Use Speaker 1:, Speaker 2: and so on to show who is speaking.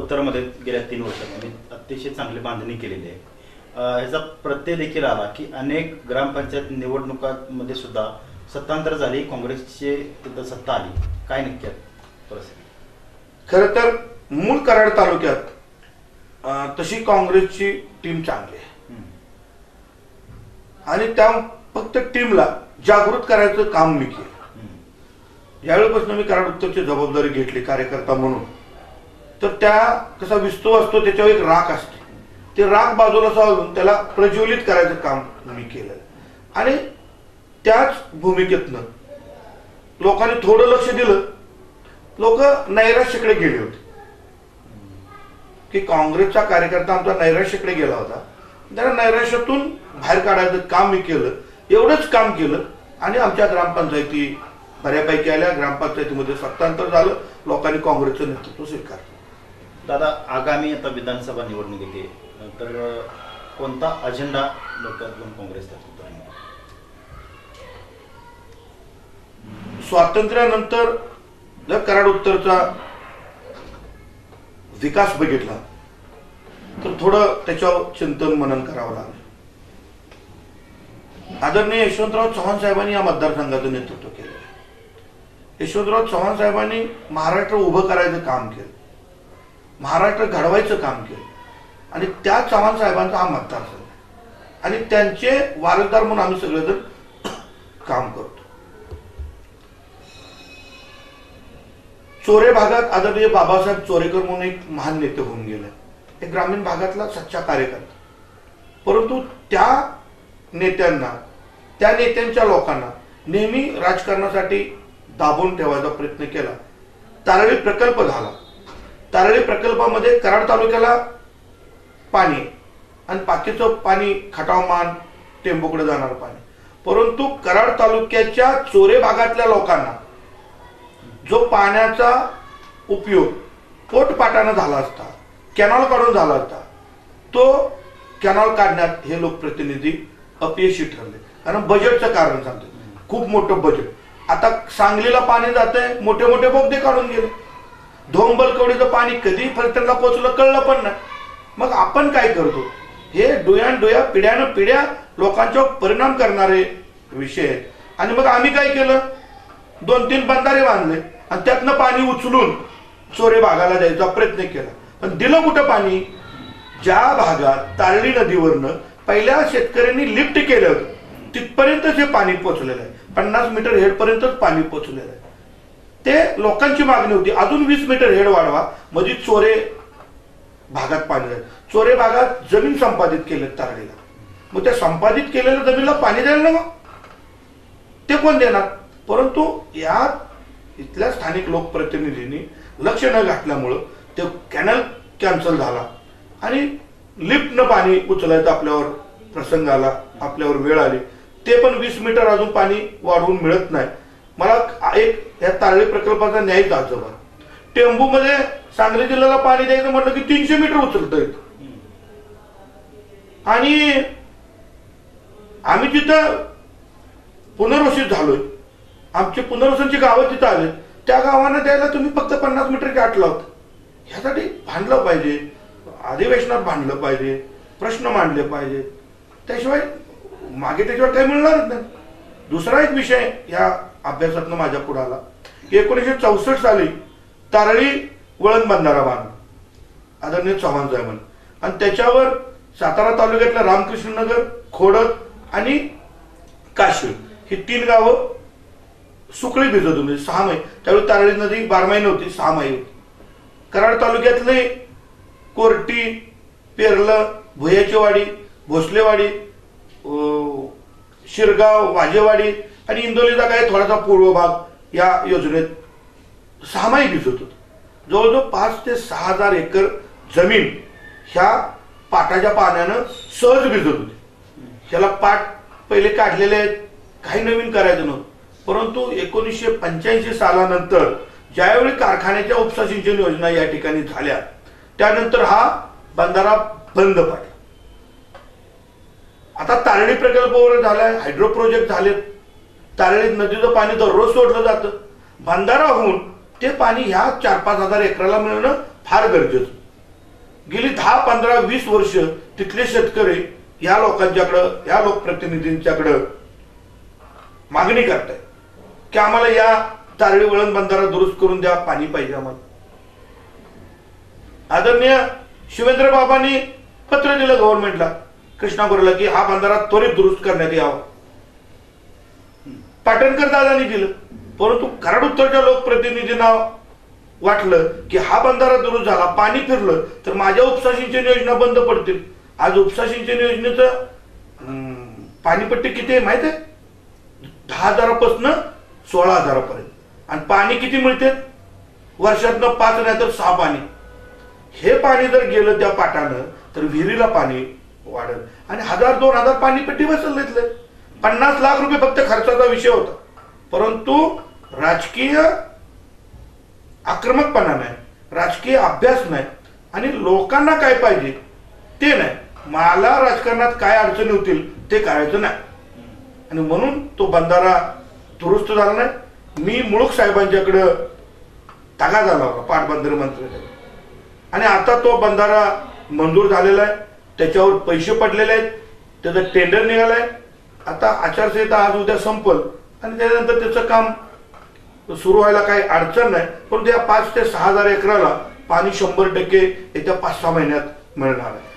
Speaker 1: उत्तरमध्ये गेल्या 3 वर्षांमध्ये अतिशय चांगली बांधणी केलेली आहे. ह्याचा प्रत्यय देखील आला की अनेक ग्रामपंचायत निवडणुकांमध्ये सुद्धा सत्तांतर झाली, काँग्रेसची तिथं सत्ता आली. काय नक्की परिस्थिती?
Speaker 2: खरं तर मूळ कराड तालुक्यात तशी काँग्रेसची टीम चांगली आहे आणि त्या फक्त टीमला जागृत करायचं काम मी केलं. ज्यावेळेपासून मी कराड उत्तरची जबाबदारी घेतली कार्यकर्ता म्हणून, तर त्या कसा विस्तव असतो त्याच्यावर एक राख असते, ते राख बाजूला सावरून त्याला प्रज्वलित करायचं काम मी केलं. आणि त्याच भूमिकेतनं लोकांनी थोडं लक्ष दिलं. लोक नैराश्याकडे गेले होते की काँग्रेसचा कार्यकर्ता आमचा नैराश्याकडे गेला होता, त्याला नैराश्यातून बाहेर काढायचं काम मी केलं. एवढंच काम केलं आणि आमच्या ग्रामपंचायती बऱ्यापैकी आल्या. ग्रामपंचायतीमध्ये सत्तांतर झालं, लोकांनी काँग्रेसचं नेतृत्व स्वीकारलं.
Speaker 1: दादा, आगामी आता विधानसभा निवडणूक येते, तर कोणता अजेंडा लोकांतून काँग्रेस
Speaker 2: स्वातंत्र्यानंतर जर कराड उत्तरचा विकास बघितला तर थोडं त्याच्यावर चिंतन मनन करावं लागलं. आदरणीय यशवंतराव चव्हाण साहेबांनी या मतदारसंघाचं नेतृत्व केलं. यशवंतराव चव्हाण साहेबांनी महाराष्ट्र उभं करायचं काम केलं, महाराष्ट्र घडवायचं काम केलं आणि त्या चव्हाण साहेबांचा हा मतदारसंघ आणि त्यांचे वारसदार म्हणून आम्ही सगळेजण काम करतो. चोरे भागात आदरणीय बाबासाहेब चोरेकर म्हणून एक महान नेते होऊन गेले, एक ग्रामीण भागातला सच्चा कार्यकर्ता. परंतु त्या नेत्यांना, त्या नेत्यांच्या लोकांना नेहमी राजकारणासाठी दाबून ठेवायचा प्रयत्न केला. तारळी प्रकल्प झाला. तारळी प्रकल्पामध्ये कराड तालुक्याला पाणी आणि बाकीचं पाणी खटावमान टेंबूकडे जाणार पाणी. परंतु कराड तालुक्याच्या चोरे भागातल्या लोकांना जो पाण्याचा उपयोग पोटपाटानं झाला असता, कॅनॉल काढून झाला असता, तो कॅनॉल काढण्यात हे लोकप्रतिनिधी अपयशी ठरले. कारण बजेटचं कारण सांगतो, खूप मोठं बजेट. आता सांगलीला पाणी जातंय, मोठे मोठे बोगदे काढून गेले. धोंबलकवडीचं पाणी कधी फलटणला पोहोचलं कळलं पण नाही. मग आपण काय करतो, हे डोळ्या पिढ्यानं पिढ्या लोकांच्यावर परिणाम करणारे विषय आहेत. आणि मग आम्ही काय केलं, 2-3 बंधारे बांधले आणि त्यातनं पाणी उचलून चोरे भागाला द्यायचा प्रयत्न केला. पण दिलं कुठं पाणी? ज्या भागात तारळी नदीवरनं पहिल्या शेतकऱ्यांनी लिफ्ट केलं होतं तिथपर्यंत हे पाणी पोहोचलेलं आहे. 50 मीटर हेड पर्यंतच पाणी पोहोचलेलं आहे. ते लोकांची मागणी होती, अजून 20 मीटर हेड वाढवा म्हणजे चोरे भागात पाणी जाईल. चोरे भागात जमीन संपादित केले तारळीला. मग त्या संपादित केलेल्या जमिनीला पाणी द्यायला ना, ते कोण देणार? परंतु यात इथल्या स्थानिक लोकप्रतिनिधींनी लक्ष न घातल्यामुळं ते कॅनल कॅन्सल झाला आणि लिफ्टनं पाणी उचलायचं आपल्यावर प्रसंग आला, आपल्यावर वेळ आली. ते पण 20 मीटर अजून पाणी वाढवून मिळत नाही. मला एक या तारळी प्रकल्पाचा न्याय जायचं. टेंबूमध्ये सांगली जिल्ह्याला पाणी द्यायचं म्हटलं की 300 मीटर उचलत येत. आणि आम्ही तिथं पुनर्वसित झालोय, आमची पुनर्वसनची गावं तिथं आले, त्या गावांना द्यायला तुम्ही फक्त 50 मीटर गाठ लावत. ह्यासाठी भांडलं पाहिजे, अधिवेशनात भांडलं पाहिजे, प्रश्न मांडले पाहिजे, त्याशिवाय मागे त्याच्यावर काही मिळणारच नाही. दुसरा एक विषय या अभ्यासातनं माझ्या पुढे आला. 1964 साली तारळी वळण बंधारा बांधला आदरणीय चव्हाण साहेबांनी आणि त्याच्यावर सातारा तालुक्यातल्या रामकृष्णनगर, खोडद आणि काशीळ ही 3 गावं सुकळी भिजत होती. 6 महिने त्यावेळी तारळी नदी 12 महिने होती, 6 महिने होती. कराड तालुक्यातले कोर्टी, पेरलं, भुयाचीवाडी, भोसलेवाडी, शिरगाव, वाजेवाडी आणि इंदोलीचा काही थोडासा पूर्व भाग या योजनेत 6 महिने भिजत होत. जवळजवळ 5 ते 6 हजार एकर जमीन ह्या पाटाच्या पाण्यानं सहज भिजत होती. ह्याला पाट पहिले काढलेले आहेत, काही नवीन करायचं नव्हतं. परंतु 1985 सालानंतर ज्यावेळी कारखान्याच्या उपसा सिंचन योजना या ठिकाणी झाल्या त्यानंतर हा बंधारा बंद पडला. आता तारळी प्रकल्प वगैरे झालाय, हायड्रो प्रोजेक्ट झाले, तारळी नदीचं पाणी दररोज सोडलं जातं. बंधारा होऊन ते पाणी ह्या 4-5 हजार एकराला मिळणं फार गरजेचं. गेली 10, 15, 20 वर्ष तिथले शेतकरी या लोकांच्याकडं, या लोकप्रतिनिधींच्याकडं मागणी करतायत की आम्हाला या तारळी वळण बंधारा दुरुस्त करून द्या, पाणी पाहिजे आम्हाला. आदरणीय शिवेंद्र बाबांनी पत्र दिलं गव्हर्नमेंटला, कृष्णा खोरेला, की हा बंधारा त्वरित दुरुस्त करण्यात यावा. पाटणकर दादांनी दिलं, परंतु कराड उत्तरच्या लोकप्रतिनिधींना वाटलं की हा बंधारा दुरुस्त झाला, पाणी फिरलं तर माझ्या उपसा सिंचन योजना बंद पडतील. आज उपसा सिंचन योजनेचं पाणीपट्टी किती आहे माहिती आहे? 10,000 16,000 पर्यंत. आणि पाणी किती मिळते? वर्षातनं 5 नाही तर 6 पाणी. हे पाणी जर गेलं त्या पाटानं तर विहिरीला पाणी वाढेल आणि 1,000-2,000 पाणीपट्टी बसेल. 50 लाख रुपये फक्त खर्चाचा विषय होता. परंतु राजकीय आक्रमकपणा नाही, राजकीय अभ्यास नाही आणि लोकांना काय पाहिजे ते नाही. मला राजकारणात काय अडचणी होतील ते करायचं नाही आणि म्हणून तो बंधारा दुरुस्त झाला नाही. मी मुळूक साहेबांच्याकडे तगादा झाला होता पाटबंधारे मंत्र्याकडे आणि आता तो बंधारा मंजूर झालेला आहे, त्याच्यावर पैसे पडलेले आहेत, त्याचं टेंडर निघालंय. आता आचारसंहिता आज उद्या संपल आणि त्यानंतर त्याचं काम सुरू व्हायला काही अडचण नाही. परंतु या 5 ते 6,000 एकराला पाणी 100% येत्या 5-6 महिन्यात मिळणार आहे.